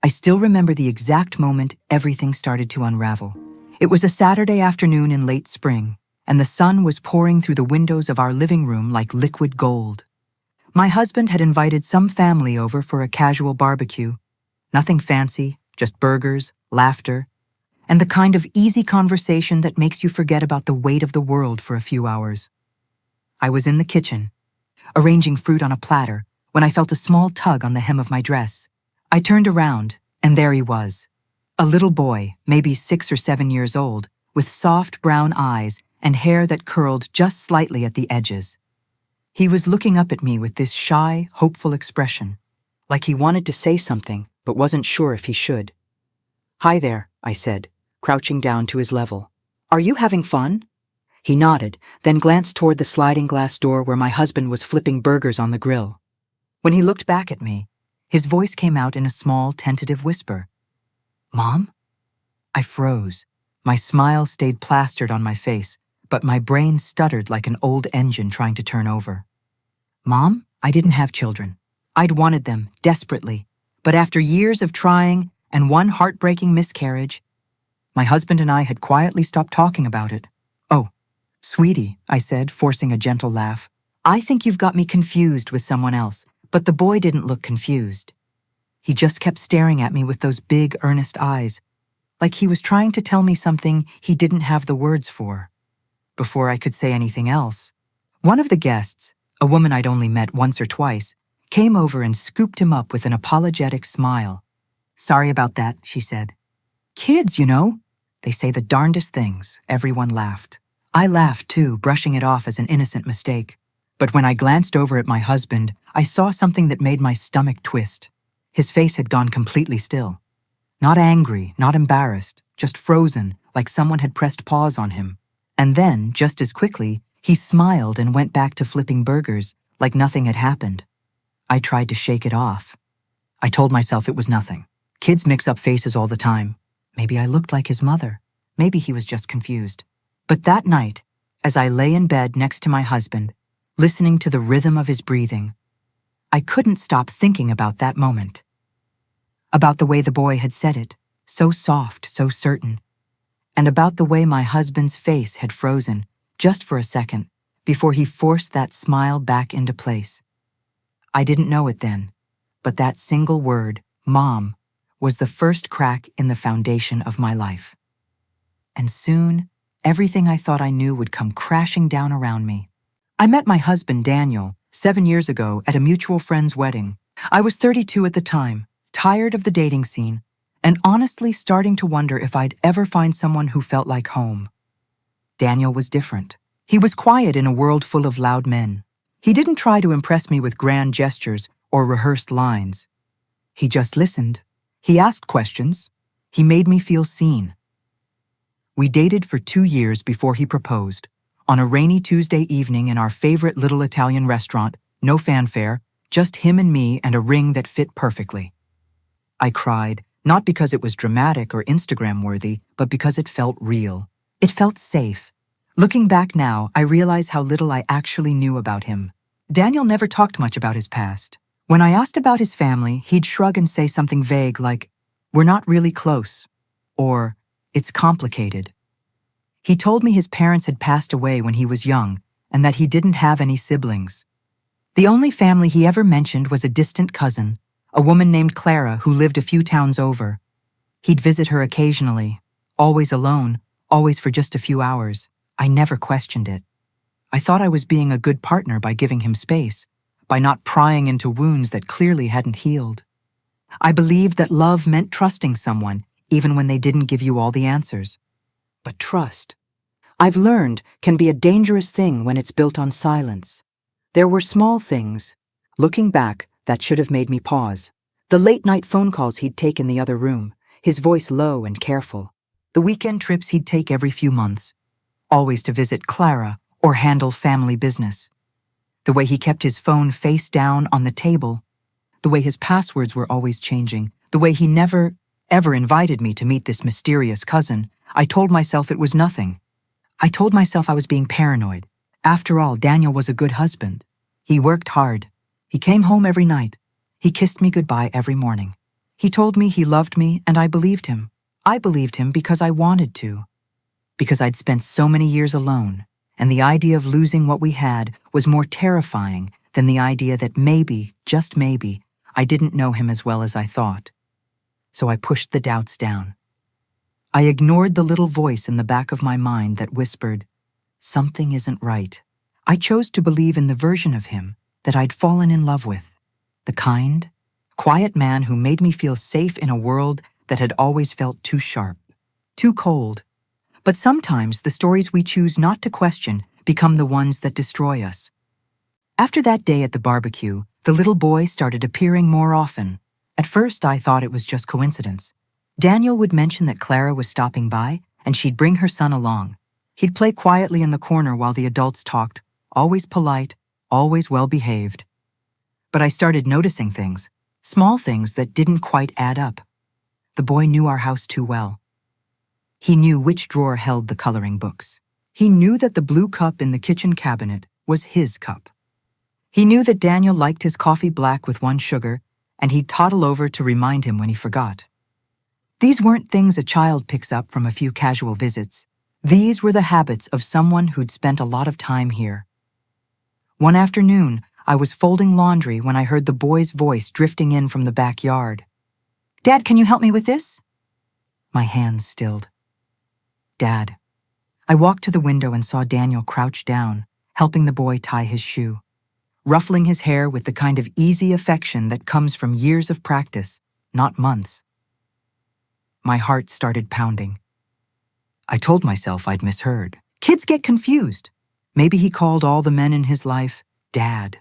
I still remember the exact moment everything started to unravel. It was a Saturday afternoon in late spring, and the sun was pouring through the windows of our living room like liquid gold. My husband had invited some family over for a casual barbecue. Nothing fancy, just burgers, laughter, and the kind of easy conversation that makes you forget about the weight of the world for a few hours. I was in the kitchen, arranging fruit on a platter, when I felt a small tug on the hem of my dress. I turned around, and there he was. A little boy, maybe 6 or 7 years old, with soft brown eyes and hair that curled just slightly at the edges. He was looking up at me with this shy, hopeful expression, like he wanted to say something but wasn't sure if he should. "Hi there," I said, crouching down to his level. "Are you having fun?" He nodded, then glanced toward the sliding glass door where my husband was flipping burgers on the grill. When he looked back at me, his voice came out in a small, tentative whisper. "Mom?" I froze. My smile stayed plastered on my face, but my brain stuttered like an old engine trying to turn over. Mom, I didn't have children. I'd wanted them, desperately. But after years of trying and one heartbreaking miscarriage, my husband and I had quietly stopped talking about it. "Oh, sweetie," I said, forcing a gentle laugh. "I think you've got me confused with someone else." But the boy didn't look confused. He just kept staring at me with those big, earnest eyes, like he was trying to tell me something he didn't have the words for. Before I could say anything else, one of the guests, a woman I'd only met once or twice, came over and scooped him up with an apologetic smile. "Sorry about that," she said. "Kids, you know, they say the darndest things." Everyone laughed. I laughed too, brushing it off as an innocent mistake. But when I glanced over at my husband, I saw something that made my stomach twist. His face had gone completely still. Not angry, not embarrassed, just frozen, like someone had pressed pause on him. And then, just as quickly, he smiled and went back to flipping burgers, like nothing had happened. I tried to shake it off. I told myself it was nothing. Kids mix up faces all the time. Maybe I looked like his mother. Maybe he was just confused. But that night, as I lay in bed next to my husband, listening to the rhythm of his breathing, I couldn't stop thinking about that moment. About the way the boy had said it, so soft, so certain, and about the way my husband's face had frozen, just for a second, before he forced that smile back into place. I didn't know it then, but that single word, Mom, was the first crack in the foundation of my life. And soon, everything I thought I knew would come crashing down around me. I met my husband, Daniel, 7 years ago at a mutual friend's wedding. I was 32 at the time, tired of the dating scene, and honestly starting to wonder if I'd ever find someone who felt like home. Daniel was different. He was quiet in a world full of loud men. He didn't try to impress me with grand gestures or rehearsed lines. He just listened. He asked questions. He made me feel seen. We dated for 2 years before he proposed. On a rainy Tuesday evening in our favorite little Italian restaurant, no fanfare, just him and me and a ring that fit perfectly. I cried, not because it was dramatic or Instagram-worthy, but because it felt real. It felt safe. Looking back now, I realize how little I actually knew about him. Daniel never talked much about his past. When I asked about his family, he'd shrug and say something vague like, "We're not really close," or "It's complicated." He told me his parents had passed away when he was young and that he didn't have any siblings. The only family he ever mentioned was a distant cousin, a woman named Clara who lived a few towns over. He'd visit her occasionally, always alone, always for just a few hours. I never questioned it. I thought I was being a good partner by giving him space, by not prying into wounds that clearly hadn't healed. I believed that love meant trusting someone, even when they didn't give you all the answers. But trust, I've learned, can be a dangerous thing when it's built on silence. There were small things, looking back, that should have made me pause. The late-night phone calls he'd take in the other room, his voice low and careful. The weekend trips he'd take every few months, always to visit Clara or handle family business. The way he kept his phone face down on the table, the way his passwords were always changing, the way he never, ever invited me to meet this mysterious cousin. I told myself it was nothing. I told myself I was being paranoid. After all, Daniel was a good husband. He worked hard. He came home every night. He kissed me goodbye every morning. He told me he loved me, and I believed him. I believed him because I wanted to. Because I'd spent so many years alone, and the idea of losing what we had was more terrifying than the idea that maybe, just maybe, I didn't know him as well as I thought. So I pushed the doubts down. I ignored the little voice in the back of my mind that whispered, "Something isn't right." I chose to believe in the version of him that I'd fallen in love with, the kind, quiet man who made me feel safe in a world that had always felt too sharp, too cold. But sometimes the stories we choose not to question become the ones that destroy us. After that day at the barbecue, the little boy started appearing more often. At first, I thought it was just coincidence. Daniel would mention that Clara was stopping by, and she'd bring her son along. He'd play quietly in the corner while the adults talked, always polite, always well-behaved. But I started noticing things, small things that didn't quite add up. The boy knew our house too well. He knew which drawer held the coloring books. He knew that the blue cup in the kitchen cabinet was his cup. He knew that Daniel liked his coffee black with 1 sugar, and he'd toddle over to remind him when he forgot. These weren't things a child picks up from a few casual visits. These were the habits of someone who'd spent a lot of time here. One afternoon, I was folding laundry when I heard the boy's voice drifting in from the backyard. "Dad, can you help me with this?" My hands stilled. "Dad." I walked to the window and saw Daniel crouch down, helping the boy tie his shoe, ruffling his hair with the kind of easy affection that comes from years of practice, not months. My heart started pounding. I told myself I'd misheard. Kids get confused. Maybe he called all the men in his life Dad.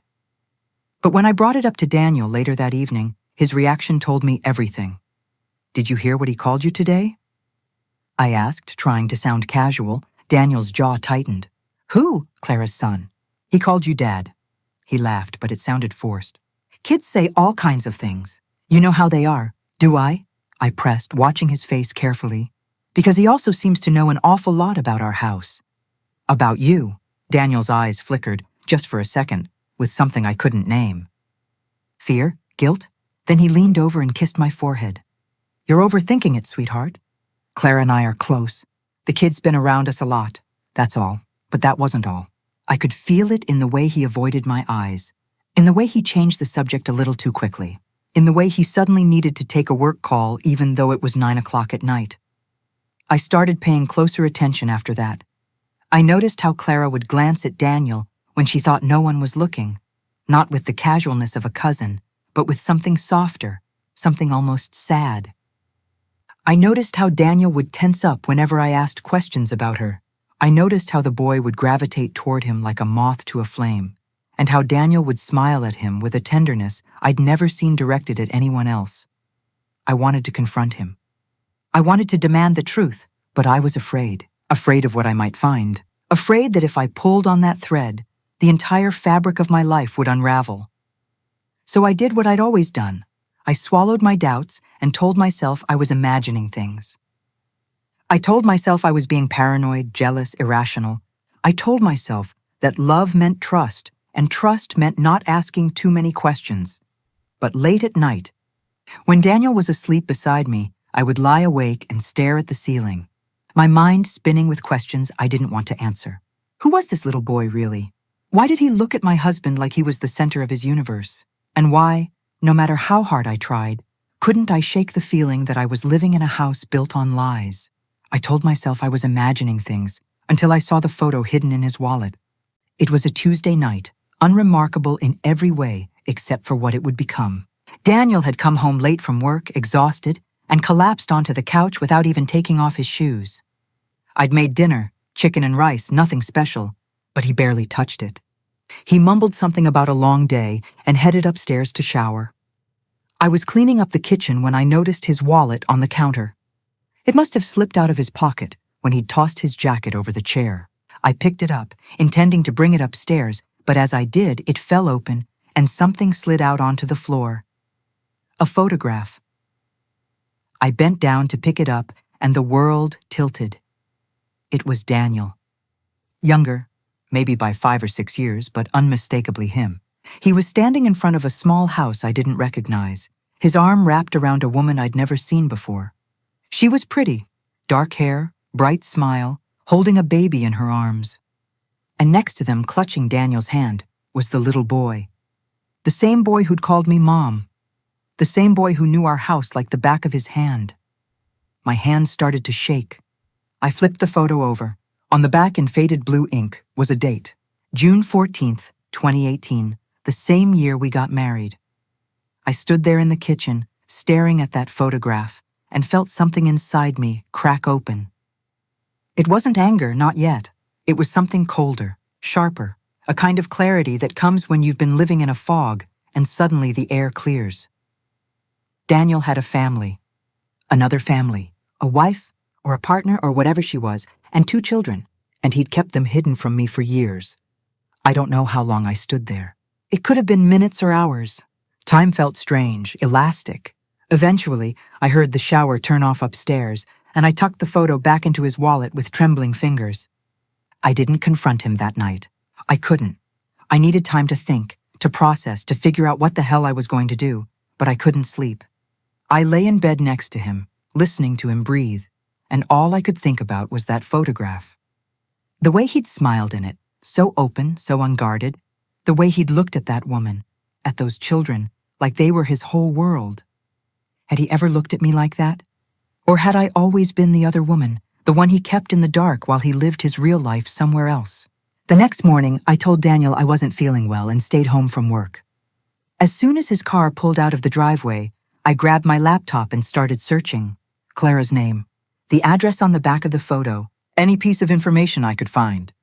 But when I brought it up to Daniel later that evening, his reaction told me everything. "Did you hear what he called you today?" I asked, trying to sound casual. Daniel's jaw tightened. "Who?" "Clara's son. He called you Dad." He laughed, but it sounded forced. "Kids say all kinds of things. You know how they are." "Do I?" I pressed, watching his face carefully. "Because he also seems to know an awful lot about our house." "About you." Daniel's eyes flickered, just for a second, with something I couldn't name. "Fear? Guilt?" Then he leaned over and kissed my forehead. "You're overthinking it, sweetheart. Clara and I are close. The kid's been around us a lot. That's all. But that wasn't all. I could feel it in the way he avoided my eyes, in the way he changed the subject a little too quickly, in the way he suddenly needed to take a work call even though it was 9 o'clock at night. I started paying closer attention after that. I noticed how Clara would glance at Daniel when she thought no one was looking, not with the casualness of a cousin, but with something softer, something almost sad. I noticed how Daniel would tense up whenever I asked questions about her. I noticed how the boy would gravitate toward him like a moth to a flame, and how Daniel would smile at him with a tenderness I'd never seen directed at anyone else. I wanted to confront him. I wanted to demand the truth, but I was afraid of what I might find, afraid that if I pulled on that thread, the entire fabric of my life would unravel. So I did what I'd always done. I swallowed my doubts and told myself I was imagining things. I told myself I was being paranoid, jealous, irrational. I told myself that love meant trust, and trust meant not asking too many questions. But late at night, when Daniel was asleep beside me, I would lie awake and stare at the ceiling, my mind spinning with questions I didn't want to answer. Who was this little boy, really? Why did he look at my husband like he was the center of his universe? And why, no matter how hard I tried, couldn't I shake the feeling that I was living in a house built on lies? I told myself I was imagining things until I saw the photo hidden in his wallet. It was a Tuesday night, unremarkable in every way except for what it would become. Daniel had come home late from work, exhausted, and collapsed onto the couch without even taking off his shoes. I'd made dinner, chicken and rice, nothing special, but he barely touched it. He mumbled something about a long day and headed upstairs to shower. I was cleaning up the kitchen when I noticed his wallet on the counter. It must have slipped out of his pocket when he'd tossed his jacket over the chair. I picked it up, intending to bring it upstairs, but as I did, it fell open and something slid out onto the floor. A photograph. I bent down to pick it up, and the world tilted. It was Daniel. Younger, maybe by 5 or 6 years, but unmistakably him. He was standing in front of a small house I didn't recognize. his arm wrapped around a woman I'd never seen before. She was pretty, dark hair, bright smile, holding a baby in her arms. And next to them, clutching Daniel's hand, was the little boy. The same boy who'd called me Mom. The same boy who knew our house like the back of his hand. My hand started to shake. I flipped the photo over. On the back in faded blue ink was a date, June 14th, 2018, the same year we got married. I stood there in the kitchen, staring at that photograph, and felt something inside me crack open. It wasn't anger, not yet. It was something colder, sharper, a kind of clarity that comes when you've been living in a fog and suddenly the air clears. Daniel had a family, another family, a wife or a partner or whatever she was, and 2 children, and he'd kept them hidden from me for years. I don't know how long I stood there. It could have been minutes or hours. Time felt strange, elastic. Eventually, I heard the shower turn off upstairs, and I tucked the photo back into his wallet with trembling fingers. I didn't confront him that night. I couldn't. I needed time to think, to process, to figure out what the hell I was going to do, but I couldn't sleep. I lay in bed next to him, listening to him breathe, and all I could think about was that photograph. The way he'd smiled in it, so open, so unguarded, the way he'd looked at that woman, at those children, like they were his whole world. Had he ever looked at me like that? Or had I always been the other woman, the one he kept in the dark while he lived his real life somewhere else? The next morning, I told Daniel I wasn't feeling well and stayed home from work. As soon as his car pulled out of the driveway, I grabbed my laptop and started searching. Clara's name, the address on the back of the photo, any piece of information I could find.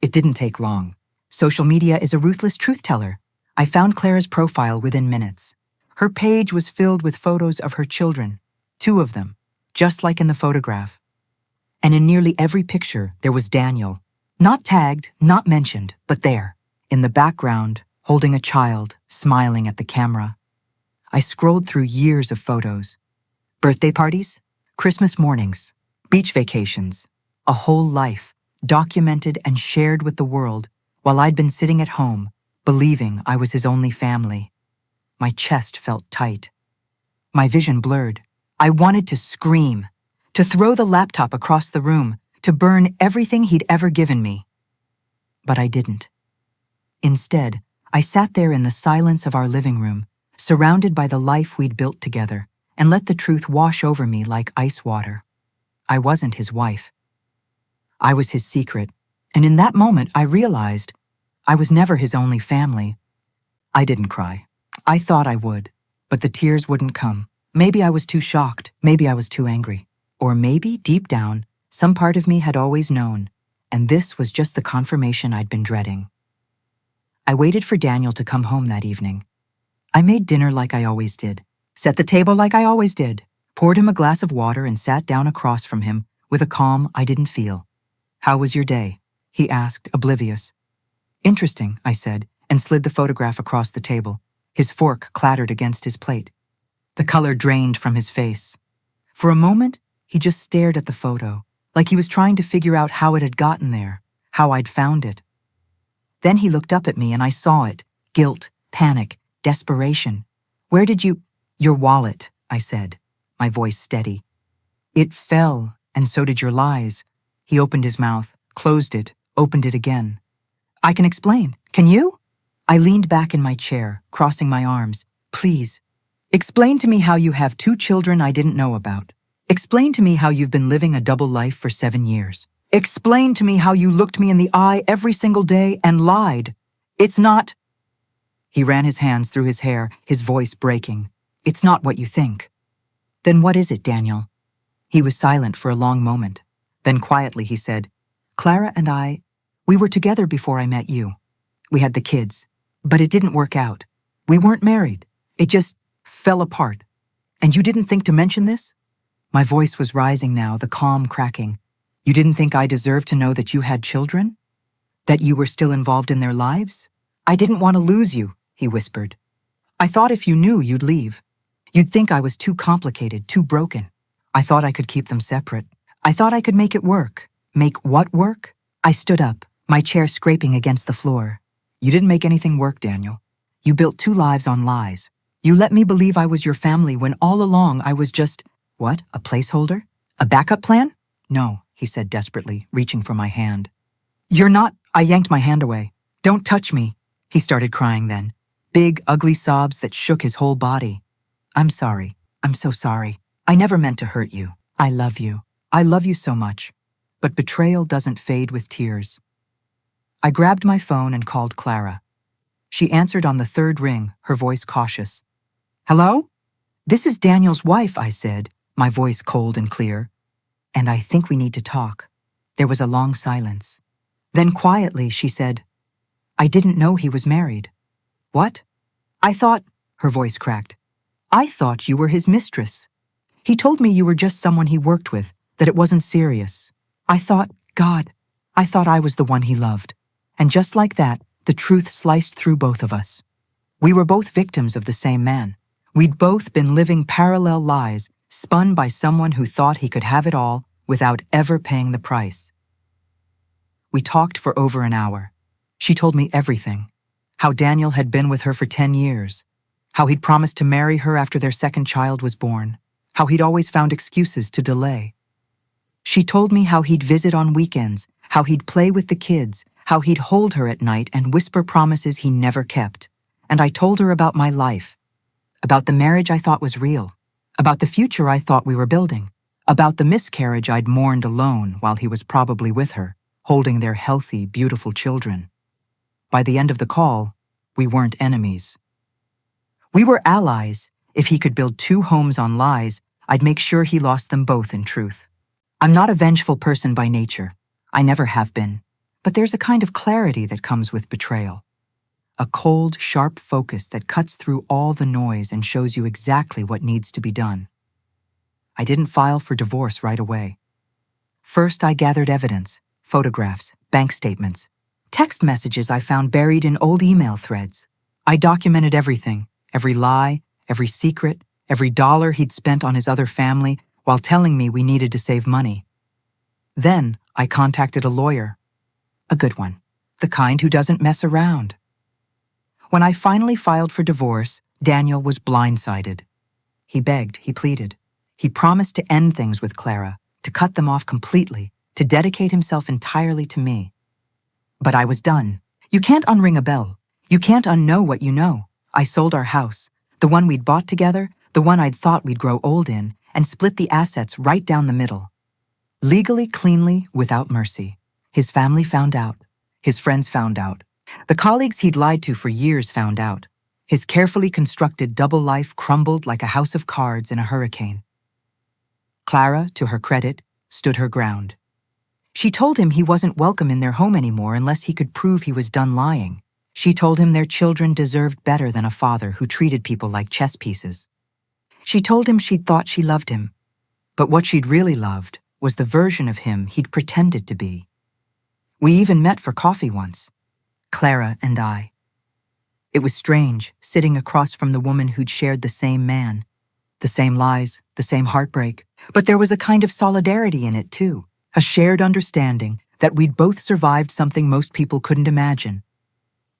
It didn't take long. Social media is a ruthless truth-teller. I found Clara's profile within minutes. Her page was filled with photos of her children, 2 of them, just like in the photograph. And in nearly every picture, there was Daniel. Not tagged, not mentioned, but there, in the background, holding a child, smiling at the camera. I scrolled through years of photos. Birthday parties, Christmas mornings, beach vacations, a whole life, documented and shared with the world while I'd been sitting at home, believing I was his only family. My chest felt tight. My vision blurred. I wanted to scream, to throw the laptop across the room, to burn everything he'd ever given me. But I didn't. Instead, I sat there in the silence of our living room, surrounded by the life we'd built together, and let the truth wash over me like ice water. I wasn't his wife. I was his secret, and in that moment I realized I was never his only family. I didn't cry. I thought I would, but the tears wouldn't come. Maybe I was too shocked, maybe I was too angry, or maybe, deep down, some part of me had always known, and this was just the confirmation I'd been dreading. I waited for Daniel to come home that evening. I made dinner like I always did, set the table like I always did, poured him a glass of water and sat down across from him with a calm I didn't feel. "How was your day?" he asked, oblivious. "Interesting," I said, and slid the photograph across the table. His fork clattered against his plate. The color drained from his face. For a moment, he just stared at the photo, like he was trying to figure out how it had gotten there, how I'd found it. Then he looked up at me and I saw it. Guilt, panic, desperation. "Where did you—" "Your wallet," I said, my voice steady. "It fell, and so did your lies." He opened his mouth, closed it, opened it again. "I can explain. Can you?" I leaned back in my chair, crossing my arms. "Please, explain to me how you have 2 children I didn't know about. Explain to me how you've been living a double life for 7 years. Explain to me how you looked me in the eye every single day and lied. It's not—" He ran his hands through his hair, his voice breaking. "It's not what you think." "Then what is it, Daniel?" He was silent for a long moment. Then quietly he said, "Clara and we were together before I met you. We had the kids, but it didn't work out. We weren't married. It just fell apart. And you didn't think to mention this?" My voice was rising now, the calm cracking. "You didn't think I deserved to know that you had children? That you were still involved in their lives? I didn't want to lose you," he whispered. "I thought if you knew, you'd leave. You'd think I was too complicated, too broken. I thought I could keep them separate. I thought I could make it work." "Make what work?" I stood up, my chair scraping against the floor. "You didn't make anything work, Daniel. You built 2 lives on lies. You let me believe I was your family when all along I was just, what, a placeholder? A backup plan? No, he said desperately, reaching for my hand. You're not, I yanked my hand away. Don't touch me. He started crying then. Big, ugly sobs that shook his whole body. I'm sorry. I'm so sorry. I never meant to hurt you. I love you. I love you so much. But betrayal doesn't fade with tears. I grabbed my phone and called Clara. She answered on the third ring, her voice cautious. Hello? This is Daniel's wife, I said, my voice cold and clear. And I think we need to talk. There was a long silence. Then quietly she said, I didn't know he was married. What? I thought, her voice cracked, I thought you were his mistress. He told me you were just someone he worked with, that it wasn't serious. I thought, God, I thought I was the one he loved. And just like that, the truth sliced through both of us. We were both victims of the same man. We'd both been living parallel lies, spun by someone who thought he could have it all without ever paying the price. We talked for over an hour. She told me everything. How Daniel had been with her for 10 years. How he'd promised to marry her after their second child was born. How he'd always found excuses to delay. She told me how he'd visit on weekends, how he'd play with the kids, how he'd hold her at night and whisper promises he never kept. And I told her about my life. About the marriage I thought was real. About the future I thought we were building. About the miscarriage I'd mourned alone while he was probably with her, holding their healthy, beautiful children. By the end of the call, we weren't enemies. We were allies. If he could build 2 homes on lies, I'd make sure he lost them both in truth. I'm not a vengeful person by nature. I never have been. But there's a kind of clarity that comes with betrayal. A cold, sharp focus that cuts through all the noise and shows you exactly what needs to be done. I didn't file for divorce right away. First, I gathered evidence, photographs, bank statements, text messages I found buried in old email threads. I documented everything, every lie, every secret, every dollar he'd spent on his other family while telling me we needed to save money. Then I contacted a lawyer. A good one. The kind who doesn't mess around. When I finally filed for divorce, Daniel was blindsided. He begged, he pleaded. He promised to end things with Clara, to cut them off completely, to dedicate himself entirely to me. But I was done. You can't unring a bell. You can't unknow what you know. I sold our house, the one we'd bought together, the one I'd thought we'd grow old in, and split the assets right down the middle. Legally, cleanly, without mercy. His family found out. His friends found out. The colleagues he'd lied to for years found out. His carefully constructed double life crumbled like a house of cards in a hurricane. Clara, to her credit, stood her ground. She told him he wasn't welcome in their home anymore unless he could prove he was done lying. She told him their children deserved better than a father who treated people like chess pieces. She told him she'd thought she loved him, but what she'd really loved was the version of him he'd pretended to be. We even met for coffee once, Clara and I. It was strange, sitting across from the woman who'd shared the same man, the same lies, the same heartbreak, but there was a kind of solidarity in it too, a shared understanding that we'd both survived something most people couldn't imagine.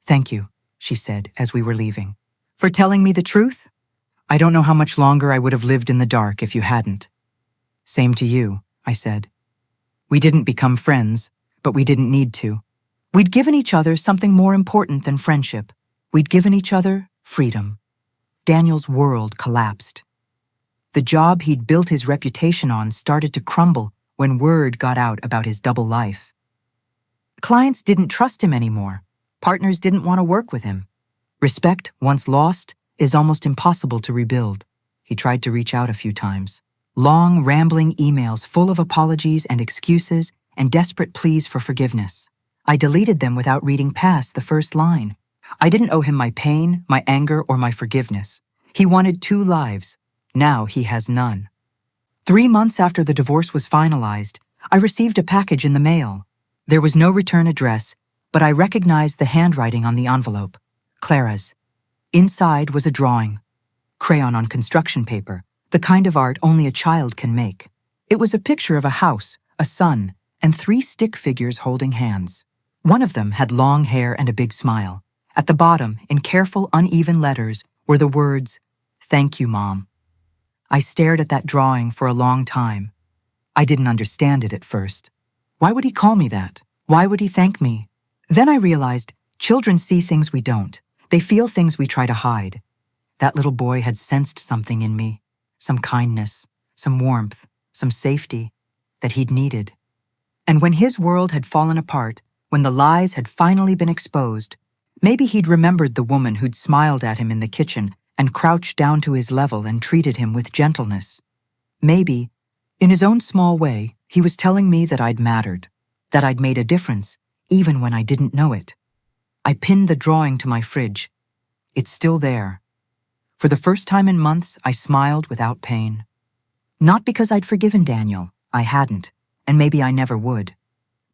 Thank you, she said as we were leaving, for telling me the truth. I don't know how much longer I would have lived in the dark if you hadn't. Same to you, I said. We didn't become friends, but we didn't need to. We'd given each other something more important than friendship. We'd given each other freedom. Daniel's world collapsed. The job he'd built his reputation on started to crumble when word got out about his double life. Clients didn't trust him anymore. Partners didn't want to work with him. Respect, once lost, is almost impossible to rebuild. He tried to reach out a few times. Long, rambling emails full of apologies and excuses and desperate pleas for forgiveness. I deleted them without reading past the first line. I didn't owe him my pain, my anger, or my forgiveness. He wanted 2 lives. Now he has none. 3 months after the divorce was finalized, I received a package in the mail. There was no return address, but I recognized the handwriting on the envelope. Clara's. Inside was a drawing. Crayon on construction paper, the kind of art only a child can make. It was a picture of a house, a sun, and 3 stick figures holding hands. One of them had long hair and a big smile. At the bottom, in careful, uneven letters, were the words, Thank you, Mom. I stared at that drawing for a long time. I didn't understand it at first. Why would he call me that? Why would he thank me? Then I realized children see things we don't. They feel things we try to hide. That little boy had sensed something in me, some kindness, some warmth, some safety that he'd needed. And when his world had fallen apart, when the lies had finally been exposed, maybe he'd remembered the woman who'd smiled at him in the kitchen and crouched down to his level and treated him with gentleness. Maybe, in his own small way, he was telling me that I'd mattered, that I'd made a difference, even when I didn't know it. I pinned the drawing to my fridge. It's still there. For the first time in months, I smiled without pain. Not because I'd forgiven Daniel, I hadn't, and maybe I never would,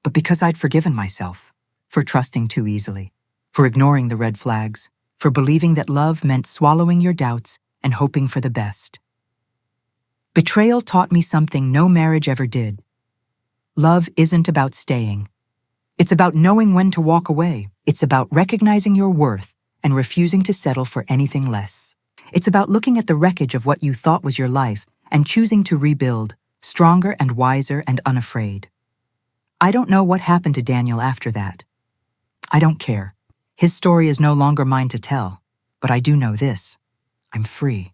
but because I'd forgiven myself for trusting too easily, for ignoring the red flags, for believing that love meant swallowing your doubts and hoping for the best. Betrayal taught me something no marriage ever did. Love isn't about staying. It's about knowing when to walk away. It's about recognizing your worth and refusing to settle for anything less. It's about looking at the wreckage of what you thought was your life and choosing to rebuild, stronger and wiser and unafraid. I don't know what happened to Daniel after that. I don't care. His story is no longer mine to tell, but I do know this. I'm free.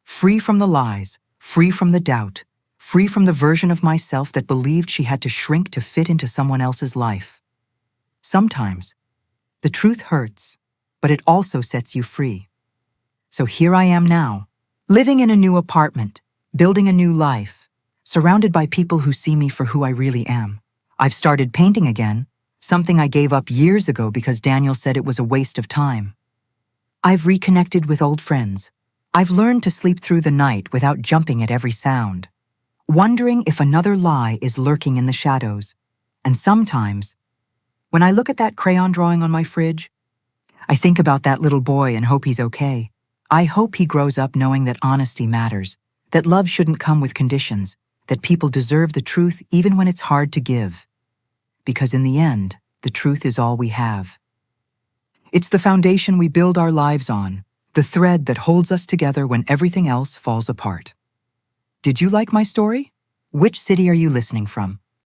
Free from the lies, free from the doubt, free from the version of myself that believed she had to shrink to fit into someone else's life. Sometimes, the truth hurts, but it also sets you free. So here I am now, living in a new apartment, building a new life, surrounded by people who see me for who I really am. I've started painting again, something I gave up years ago because Daniel said it was a waste of time. I've reconnected with old friends. I've learned to sleep through the night without jumping at every sound, wondering if another lie is lurking in the shadows. And sometimes, when I look at that crayon drawing on my fridge, I think about that little boy and hope he's okay. I hope he grows up knowing that honesty matters, that love shouldn't come with conditions, that people deserve the truth even when it's hard to give. Because in the end, the truth is all we have. It's the foundation we build our lives on, the thread that holds us together when everything else falls apart. Did you like my story? Which city are you listening from?